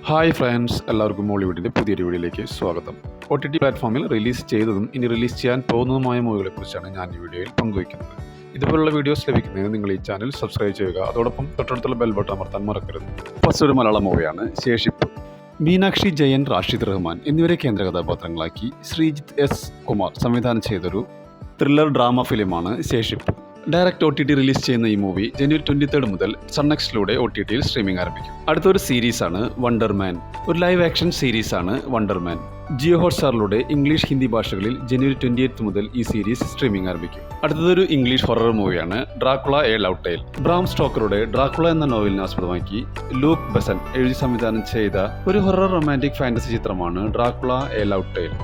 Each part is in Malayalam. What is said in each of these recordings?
ഹായ് ഫ്രണ്ട്സ്, എല്ലാവർക്കും മോളിവുഡിൻ്റെ പുതിയൊരു വീഡിയോയിലേക്ക് സ്വാഗതം. OTT പ്ലാറ്റ്ഫോമിൽ റിലീസ് ചെയ്തതും ഇനി റിലീസ് ചെയ്യാൻ പോകുന്നതുമായ മൂവികളെക്കുറിച്ചാണ് ഞാൻ ഈ വീഡിയോയിൽ പങ്കുവയ്ക്കുന്നത്. ഇതുപോലുള്ള വീഡിയോസ് ലഭിക്കുന്നതിന് നിങ്ങൾ ഈ ചാനൽ സബ്സ്ക്രൈബ് ചെയ്യുക. അതോടൊപ്പം തൊട്ടടുത്തുള്ള ബെൽ ബട്ടൺ അമർത്താൻ മറക്കരുത്. ഫസ്റ്റ് ഒരു മലയാളം മൂവിയാണ് ശേഷിപ്പ്. മീനാക്ഷി ജയൻ, റാഷിദ് റഹ്മാൻ എന്നിവരെ കേന്ദ്ര കഥാപാത്രങ്ങളാക്കി ശ്രീജിത്ത് എസ് കുമാർ സംവിധാനം ചെയ്തൊരു ത്രില്ലർ ഡ്രാമ ഫിലിമാണ് ശേഷിപ്പ്. ഡയറക്റ്റ് OTT റിലീസ് ചെയ്യുന്ന ഈ മൂവി ജനുവരി 23 മുതൽ സൺനെക്സ്റ്റിലൂടെ OTTയിൽ സ്ട്രീമിംഗ് ആരംഭിക്കും. അടുത്തൊരു സീരീസാണ് വണ്ടർമാൻ. ഒരു ലൈവ് ആക്ഷൻ സീരീസാണ് വണ്ടർമാൻ. ജിയോ ഹോട്ട്സ്റ്റാറിലൂടെ ഇംഗ്ലീഷ്, ഹിന്ദി ഭാഷകളിൽ ജനുവരി 28 മുതൽ ഈ സീരീസ് സ്ട്രീമിംഗ് ആരംഭിക്കും. അടുത്തതൊരു ഇംഗ്ലീഷ് ഹൊറർ മൂവിയാണ് Dracula a love tale. Bram സ്റ്റോക്കറുടെ ഡ്രാക്കുള എന്ന നോവലിനെ ആസ്പദമാക്കി ലൂക്ക് ബെസൻ എഴുതി സംവിധാനം ചെയ്ത ഒരു ഹൊറർ റൊമാൻറ്റിക് ഫാന്റസി ചിത്രമാണ് Dracula a love tale.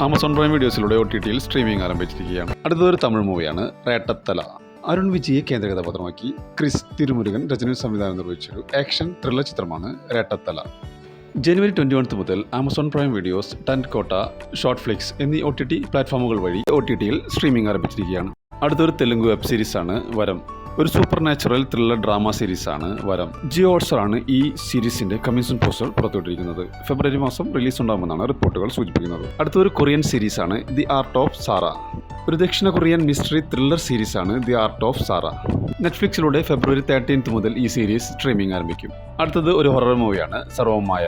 Amazon Prime വീഡിയോസിലൂടെ OTTയിൽ സ്ട്രീമിംഗ് ആരംഭിച്ചിരിക്കുകയാണ്. അടുത്തൊരു തമിഴ് മൂവിയാണ് റേട്ടത്തല. അരുൺ വിജയെ കേന്ദ്ര കഥാപാത്രമാക്കി ക്രിസ് തിരുമുരുകൻ രചന സംവിധാനം നിർവഹിച്ചൊരു ആക്ഷൻ ത്രില്ലർ ചിത്രമാണ് റേട്ടത്തല. ജനുവരി 21 മുതൽ ആമസോൺ പ്രൈം വീഡിയോസ്, ടെന്റ് കോട്ട, ഷോർട്ട് ഫ്ലിക്സ് എന്നീ OTT പ്ലാറ്റ്ഫോമുകൾ വഴി OTTയിൽ സ്ട്രീമിംഗ് ആരംഭിച്ചിരിക്കുകയാണ്. അടുത്തൊരു തെലുങ്ക് വെബ് സീരീസാണ് വരം. ഒരു സൂപ്പർ നാച്ചുറൽ ത്രില്ലർ ഡ്രാമ സീരീസാണ് വരം. ജിയോ ഹോട്ട്സ്റ്റാറാണ് ഈ സീരീസിന്റെ കമ്മിങ് സൂൺ പോസ്റ്റർ പുറത്തുവിട്ടിരിക്കുന്നത്. ഫെബ്രുവരി മാസം റിലീസ് ഉണ്ടാകുമെന്നാണ് റിപ്പോർട്ടുകൾ സൂചിപ്പിക്കുന്നത്. അടുത്തൊരു കൊറിയൻ സീരീസാണ് ദി ആർട്ട് ഓഫ് സാറ. ഒരു ദക്ഷിണ കൊറിയൻ മിസ്റ്ററി ത്രില്ലർ സീരീസാണ് ദി ആർട്ട് ഓഫ് സാറ. നെറ്റ്ഫ്ലിക്സിലൂടെ ഫെബ്രുവരി 13 മുതൽ ഈ സീരീസ് സ്ട്രീമിംഗ് ആരംഭിക്കും. അടുത്തത് ഒരു ഹൊറർ മൂവിയാണ് സർവമായ.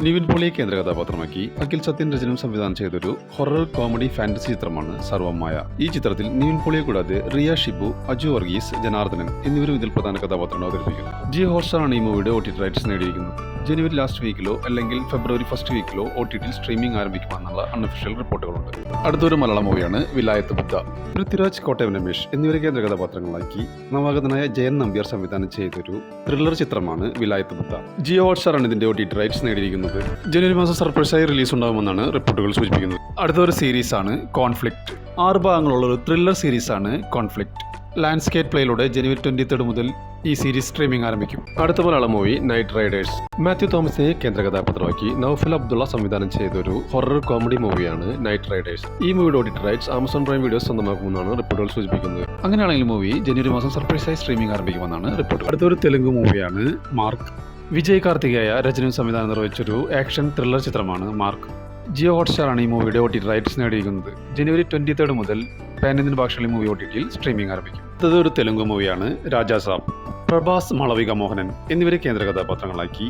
നിവിൻ പോളിയെ കേന്ദ്ര കഥാപാത്രമാക്കി അഖിൽ സത്യൻ രചന സംവിധാനം ചെയ്തൊരു ഹൊറർ കോമഡി ഫാന്റസി ചിത്രമാണ് സർവമായ. ഈ ചിത്രത്തിൽ നിവിൻ പോളിയെ കൂടാതെ റിയ ഷിബു, അജു വർഗീസ്, ജനാർദ്ദനൻ എന്നിവരും ഇതിൽ പ്രധാന കഥാപാത്രങ്ങൾ അവതരിപ്പിക്കുന്നു. ജിയോ ഹോട്ട്സ്റ്റാറാണ് ഈ മൂവിയുടെ OTT റൈറ്റ്സ് നേടിയിരിക്കുന്നത്. ജനുവരി ലാസ്റ്റ് വീക്കിലോ അല്ലെങ്കിൽ ഫെബ്രുവരി ഫസ്റ്റ് വീക്കിലോ OTTയിൽ സ്ട്രീമിംഗ് ആരംഭിക്കുമെന്നുള്ള അൺഒഫീഷ്യൽ റിപ്പോർട്ടുകളുണ്ട്. അടുത്തൊരു മലയാളം മൂവിയാണ് വിലായത്ത് ബുദ്ധ. പൃഥ്വിരാജ്, കോട്ടയം രമേശ് എന്നിവരെ കേന്ദ്ര കഥാപാത്രങ്ങളാക്കി നവാഗതനായ ജയൻ നമ്പ്യാർ സംവിധാനം ചെയ്തൊരു ത്രില്ലർ ചിത്രമാണ് വിലായത്ത് ബുദ്ധ. ജിയോ ഹോട്ട്സ്റ്റാറാണ് ഇതിന്റെ OTT റൈറ്റ്സ് നേടിയിരിക്കുന്നത്. ജനുവരി മാസം സർപ്രൈസായി റിലീസ് ഉണ്ടാകുമെന്നാണ് റിപ്പോർട്ടുകൾ സൂചിപ്പിക്കുന്നത്. അടുത്തൊരു സീരീസാണ് കോൺഫ്ലിക്റ്റ്. 6 ഭാഗങ്ങളുള്ള ഒരു ത്രില്ലർ സീരീസാണ് കോൺഫ്ലിക്റ്റ്. ലാൻഡ്സ്കേപ്പ് പ്ലേയിലൂടെ ജനുവരി 23 മുതൽ ഈ സീരീസ് സ്ട്രീമിംഗ് ആരംഭിക്കും. അടുത്ത Malayalam movie Night Riders. Mathew തോമസിനെ കേന്ദ്ര കഥാപാത്രമാക്കി നൗഫൽ അബ്ദുള്ള സംവിധാനം ചെയ്തൊരു ഹൊറർ കോമഡി മൂവിയാണ് നൈറ്റ് റൈഡേഴ്സ്. ഈ മൂവിയുടെ OTT rights Amazon Prime Videos സ്വന്തമാക്കുമെന്നാണ് റിപ്പോർട്ടുകൾ സൂചിപ്പിക്കുന്നത്. അങ്ങനെയാണെങ്കിൽ മൂവി ജനുവരി മാസം സർപ്രൈസായി സ്ട്രീമിംഗ് ആരംഭിക്കുമെന്നാണ് റിപ്പോർട്ട്. അടുത്തൊരു തെലുങ്ക് മൂവിയാണ് മാർക്ക്. വിജയ് കാർത്തികേയ രചനയും സംവിധാനം നിർവഹിച്ചൊരു ആക്ഷൻ ത്രില്ലർ ചിത്രമാണ് മാർക്ക്. ജിയോ ഹോട്ട്സ്റ്റാറാണ് ഈ മൂവിയുടെ OTT റൈറ്റ്സ് നേടിയിരിക്കുന്നത്. ജനുവരി 23 മുതൽ പാൻ ഇന്ത്യൻ ഭാഷകളിൽ മൂവി OTTയിൽ സ്ട്രീമിംഗ് ആരംഭിക്കും. അടുത്തതൊരു തെലുങ്ക് മൂവിയാണ് രാജാ സാബ്. പ്രഭാസ്, മാളവിക മോഹനൻ എന്നിവരെ കേന്ദ്ര കഥാപാത്രങ്ങളാക്കി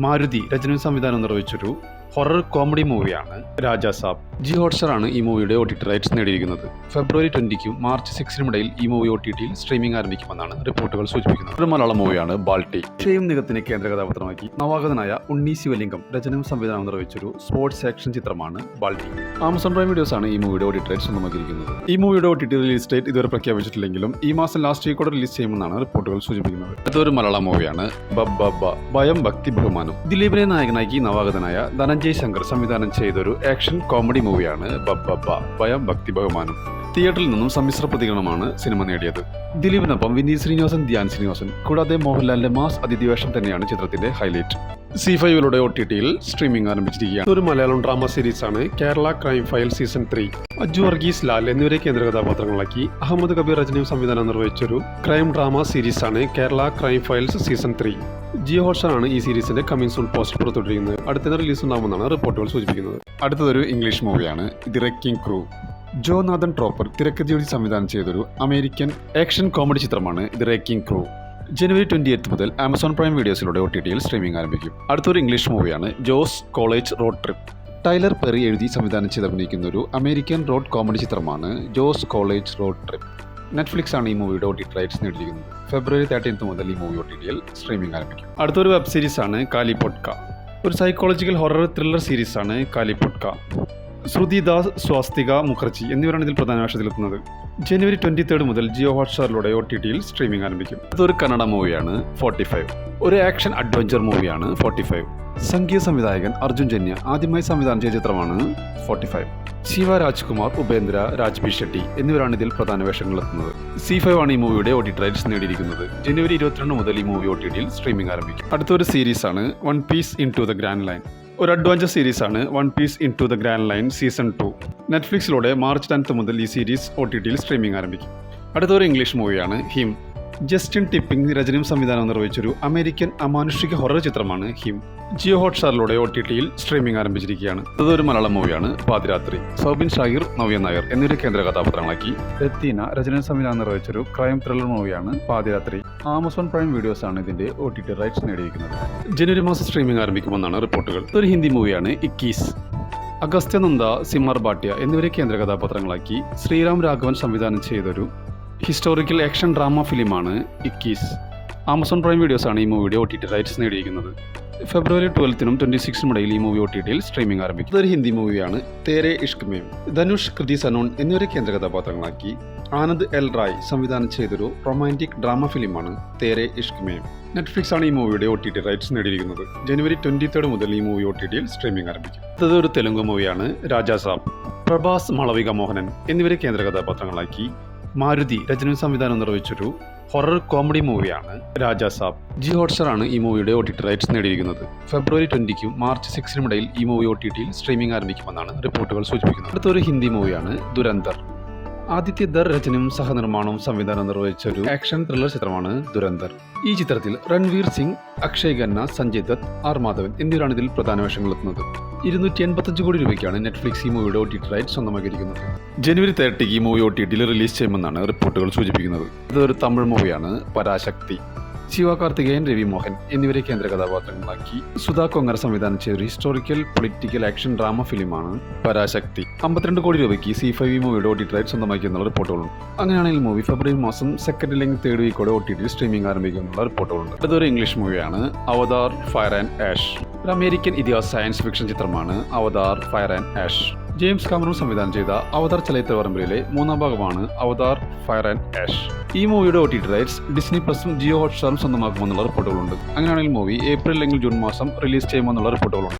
മാരുതി രചനയും സംവിധാനം നിർവഹിച്ചൊരു ഹൊറർ കോമഡി മൂവിയാണ് രാജാ സാബ്. ജിയോ ഹോട്ട്സ്റ്റാറാണ് ഈ മൂവിയുടെ OTT റൈറ്റ്സ് നേടിയിരിക്കുന്നത്. ഫെബ്രുവരി 20 മാർച്ച് 6 ഇടയിൽ ഈ മൂവി OTTയിൽ സ്ട്രീമിംഗ് ആരംഭിക്കുമെന്നാണ് റിപ്പോർട്ടുകൾ സൂചിപ്പിക്കുന്നത്. ഒരു മലയാളം മൂവിയാണ് ബാൾട്ടി. ഷെയും നികത്തിനെ കേന്ദ്ര കഥാപാത്രമാക്കി നവാഗതനായ ഉണ്ണി ശിവലിംഗം രചനയും സംവിധാനം നിർവഹിച്ചൊരു സ്പോർട്സ് ആക്ഷൻ ചിത്രമാണ് ബാൾട്ടി. ആമസോൺ പ്രൈം വീഡിയോസ് ആണ് ഈ മൂവിയുടെ OTT റൈറ്റ്സ് സ്വന്തമാക്കിയിരിക്കുന്നത്. ഈ മൂവിയുടെ OTT റിലീസ് ഡേറ്റ് ഇതുവരെ പ്രഖ്യാപിച്ചിട്ടില്ലെങ്കിലും ഈ മാസം ലാസ്റ്റ് വീക്കോടെ റിലീസ് ചെയ്യുമെന്നാണ് റിപ്പോർട്ടുകൾ സൂചിപ്പിക്കുന്നത്. അടുത്തൊരു മലയാളം മൂവിയാണ് ഭയം ഭക്തി ബഹുമാനം. ദിലീപിനെ നായകനാക്കി നവാഗതനായ ധനഞ്ജയ് ശങ്കർ സംവിധാനം ചെയ്തൊരു ആക്ഷൻ കോമഡി മൂവിയാണ് ഭയം ഭക്തി ബഹുമാനം. തിയേറ്ററിൽ നിന്നും സമ്മിശ്ര പ്രതികരണമാണ് സിനിമ നേടിയത്. ദിലീപിനൊപ്പം വിനീത് ശ്രീനിവാസൻ, ധ്യാൻ ശ്രീനിവാസൻ കൂടാതെ മോഹൻലാലിന്റെ മാസ് അതിഥിവേഷം തന്നെയാണ് ചിത്രത്തിന്റെ ഹൈലൈറ്റ്. C5 OTTയിൽ സ്ട്രീമിംഗ് ആരംഭിച്ചിരിക്കുകയാണ്. ഒരു മലയാളം ഡ്രാമ സീരീസാണ് Kerala crime file season 3. Aju Varghese, Lal എന്നിവരെ കേന്ദ്ര കഥാപാത്രങ്ങളാക്കി അഹമ്മദ് കബീർ രചനയും സംവിധാനം നിർവഹിച്ചൊരു ക്രൈം ഡ്രാമ സീരീസാണ് Kerala crime files season 3. Jio ഹോട്ട്സ്റ്റാറാണ് ഈ സീരീസിന്റെ കമ്മിങ് സൂൺ പോസ്റ്റർ പുറത്തുവിട്ടിരിക്കുന്നത്. അടുത്ത റിലീസ് ഉണ്ടാകുമെന്നാണ് റിപ്പോർട്ടുകൾ സൂചിപ്പിക്കുന്നത്. അടുത്തതൊരു ഇംഗ്ലീഷ് മൂവിയാണ് the wrecking crew. Jonathan Tropper തിരക്കഥയെഴുതി സംവിധാനം ചെയ്തൊരു അമേരിക്കൻ ആക്ഷൻ കോമഡി ചിത്രമാണ് ദി റെക്കിംഗ് ക്രൂ. ജനുവരി 28 മുതൽ ആമസോൺ പ്രൈം വീഡിയോസിലൂടെ OTTയിൽ സ്ട്രീമിംഗ് ആരംഭിക്കും. അടുത്തൊരു ഇംഗ്ലീഷ് മൂവിയാണ് Joe's college road trip. Tyler Perry എഴുതി സംവിധാനം ചെയ്ത് അഭിനയിക്കുന്ന ഒരു അമേരിക്കൻ റോഡ് കോമഡി ചിത്രമാണ് ജോസ് കോളേജ് റോഡ് ട്രിപ്പ്. നെറ്റ്ഫ്ലിക്സ് ആണ് ഈ മൂവിയുടെ OTT റൈറ്റ്സ് നേടിയിരിക്കുന്നത്. ഫെബ്രുവരി 13 മുതൽ ഈ മൂവി OTTയിൽ സ്ട്രീമിംഗ് ആരംഭിക്കും. അടുത്തൊരു വെബ് സീരീസാണ് കാലിപ്പൊട്ക. ഒരു സൈക്കോളജിക്കൽ ഹൊറർ ത്രില്ലർ സീരീസാണ് കാലിപ്പൊട്ക. ശ്രുതി ദാസ്, സ്വാസ്തിക മുഖർജി എന്നിവരാണ് ഇതിൽ പ്രധാന വേഷത്തിലെത്തുന്നത്. ജനുവരി 23 മുതൽ ജിയോ ഹോട്ട്സ്റ്റാറിലൂടെ OTTയിൽ സ്ട്രീമിംഗ് ആരംഭിക്കും. അതൊരു കന്നഡ മൂവിയാണ് 45. ഒരു ആക്ഷൻ അഡ്വഞ്ചർ മൂവിയാണ് 45. സംഗീത സംവിധായകൻ അർജുൻ ജന്യ ആദ്യമായി സംവിധാനം ചെയ്ത ചിത്രമാണ് 45. ശിവ രാജ്കുമാർ, ഉപേന്ദ്ര, രാജ്ബി ഷെട്ടി എന്നിവരാണ് ഇതിൽ പ്രധാന വേഷങ്ങളെത്തുന്നത്. C5 ആണ് ഈ മൂവിയുടെ OTT റൈറ്റ്സ് നേടിയിരിക്കുന്നത്. ജനുവരി 22 മുതൽ ഈ മൂവി OTTയിൽ സ്ട്രീമിംഗ് ആരംഭിക്കും. അടുത്തൊരു സീരീസാണ് One Piece into the Grand Line. ഒരു അഡ്വഞ്ചർ സീരീസാണ് One Piece into the Grand Line season 2. നെറ്റ്ഫ്ലിക്സിലൂടെ മാർച്ച് 10 മുതൽ ഈ സീരീസ് OTTയിൽ സ്ട്രീമിംഗ് ആരംഭിക്കും. അടുത്തൊരു ഇംഗ്ലീഷ് മൂവിയാണ് ഹിം. ജസ്റ്റിൻ ടിപ്പിംഗ് രചനയും സംവിധാനവും നിർവഹിച്ചൊരു അമേരിക്കൻ അമാനുഷിക ഹൊറർ ചിത്രമാണ് ഹിം. ജിയോ ഹോട്ട്സ്റ്റാറിലൂടെ OTT-യിൽ സ്ട്രീമിംഗ് ആരംഭിച്ചിരിക്കുകയാണ്. ഇതൊരു മലയാളം മൂവിയാണ്. പാതിരാത്രി സൗബിൻ ഷാഹിർ, നവ്യ നായർ എന്നിവരെ കേന്ദ്ര കഥാപാത്രങ്ങളാക്കി രത്തീന രചനയും സംവിധാനം നിർവഹിച്ചൊരു ക്രൈം ത്രില്ലർ മൂവിയാണ് പാതിരാത്രി. ആമസോൺ പ്രൈം വീഡിയോസ് ആണ് ഇതിന്റെ OTT റൈറ്റ്സ് നേടിയിരിക്കുന്നത്. ജനുവരി മാസം സ്ട്രീമിംഗ് ആരംഭിക്കുമെന്നാണ് റിപ്പോർട്ടുകൾ. ഇതൊരു ഹിന്ദി മൂവിയാണ്. ഇക്കീസ് അഗസ്ത്യ നന്ദ, സിമർ ഭാട്ടിയ എന്നിവരെ കേന്ദ്ര കഥാപാത്രങ്ങളാക്കി ശ്രീറാം രാഘവൻ സംവിധാനം ചെയ്തൊരു ഹിസ്റ്റോറിക്കൽ ആക്ഷൻ ഡ്രാമ ഫിലിമാണ് ഇക്കീസ്. ആമസോൺ പ്രൈം വീഡിയോസ് ആണ് ഈ മൂവിയുടെ OTT റൈറ്റ്സ് നേടിയിരിക്കുന്നത്. ഫെബ്രുവരി 12-നും 26-നും ഇടയിൽ ഈ മൂവി OTT-യിൽ സ്ട്രീമിംഗ് ആരംഭിക്കും. ഇതൊരു ഹിന്ദി മൂവിയാണ്. തേരെ ഇഷ്ക് മേം ധനുഷ്, കൃതി സനോൺ എന്നിവരെ കേന്ദ്ര കഥാപാത്രങ്ങളാക്കി ആനന്ദ് എൽ റായ് സംവിധാനം ചെയ്തൊരു റൊമാൻറ്റിക് ഡ്രാമ ഫിലിമാണ് തേരെ ഇഷ്ക് മേം. നെറ്റ്ഫ്ലിക്സ് ആണ് ഈ മൂവിയുടെ OTT റൈറ്റ്സ് നേടിയിരിക്കുന്നത്. ജനുവരി 23 മുതൽ ഈ മൂവി OTT-യിൽ സ്ട്രീമിംഗ് ആരംഭിക്കും. ഇതൊരു തെലുങ്ക് മൂവിയാണ്. രാജാ സാബ് പ്രഭാസ്, മാളവിക മോഹനൻ എന്നിവരെ കേന്ദ്ര കഥാപാത്രങ്ങളാക്കി മാരുതി രചനയും സംവിധാനം നിർവഹിച്ചൊരു ഹൊറർ കോമഡി മൂവിയാണ് രാജാ സാബ്. ജി ഹോട്ട്സ്റ്റാർ ആണ് ഈ മൂവിയുടെ OTT റൈറ്റ്സ് നേടിയിരിക്കുന്നത്. ഫെബ്രുവരി 20-നും മാർച്ച് 6-നും ഇടയിൽ ഈ മൂവി OTT-യിൽ സ്ട്രീമിംഗ് ആരംഭിക്കുമെന്നാണ് റിപ്പോർട്ടുകൾ സൂചിപ്പിക്കുന്നത്. അടുത്തൊരു ഹിന്ദി മൂവിയാണ് ദുരന്തർ. ആദിത്യ ദർ രചനയും സഹനിർമ്മാണവും സംവിധാനം നിർവഹിച്ച ഒരു ആക്ഷൻ ത്രില്ലർ ചിത്രമാണ് ദുരന്തർ. ഈ ചിത്രത്തിൽ രൺവീർ സിംഗ്, അക്ഷയ് ഖന്ന, സഞ്ജയ് ദത്ത്, ആർ മാധവൻ എന്നിവരാണ് ഇതിൽ പ്രധാന വേഷങ്ങളെത്തുന്നത്. 285 കോടി രൂപയ്ക്കാണ് നെറ്റ്ഫ്ലിക്സ് ഈ മൂവിയുടെ OTT റൈറ്റ് സ്വന്തമാക്കിയിരിക്കുന്നത്. ജനുവരി 30 ഈ മൂവി OTT-യിൽ റിലീസ് ചെയ്യുമെന്നാണ് റിപ്പോർട്ടുകൾ സൂചിപ്പിക്കുന്നത്. ഇതൊരു തമിഴ് മൂവിയാണ്. പരാശക്തി ശിവകാർത്തികേയൻ, രവി മോഹൻ എന്നിവരെ കേന്ദ്ര കഥാപാത്രങ്ങളാക്കി സുധാ കൊങ്ങർ സംവിധാനം ചെയ്ത ഒരു ഹിസ്റ്റോറിക്കൽ പൊളിറ്റിക്കൽ ആക്ഷൻ ഡ്രാമ ഫിലിമാണ് പരാശക്തി. 52 കോടി രൂപയ്ക്ക് C5 ഈ മൂവിയുടെ OTT റൈറ്റ് സ്വന്തമാക്കിയെന്നുള്ള റിപ്പോർട്ടുകളുണ്ട്. അങ്ങനെയാണെങ്കിൽ മൂവി ഫെബ്രുവരി മാസം സെക്കൻഡ് അല്ലെങ്കിൽ തേർഡ് വീക്കോടെ OTT-യിൽ സ്ട്രീമിംഗ് ആരംഭിക്കുമെന്നുള്ള റിപ്പോർട്ടുകളുണ്ട്. ഇതൊരു ഇംഗ്ലീഷ് മൂവിയാണ്. അവതാർ ഫയർ ആൻഡ് ആഷ് ഒരു അമേരിക്കൻ ഇതിഹാസ സയൻസ് ഫിക്ഷൻ ചിത്രമാണ് Avatar Fire and Ash. James Cameron സംവിധാനം ചെയ്ത അവതാർ ചലച്ചിത്ര പരമ്പരയിലെ 3ാം ഭാഗമാണ് അവതാർ ഫയർ ആൻഡ് ആഷ്. ഈ മൂവിയുടെ OTT റൈറ്റ്സ് ഡിസ്നി പ്ലസും ജിയോ ഹോട്ട്സ്റ്റാറും സ്വന്തമാക്കുമെന്നുള്ള റിപ്പോർട്ടുകളുണ്ട്. അങ്ങനെയാണെങ്കിൽ മൂവി ഏപ്രിൽ അല്ലെങ്കിൽ ജൂൺ മാസം റിലീസ് ചെയ്യുമെന്നുള്ള റിപ്പോർട്ടുകളുണ്ട്.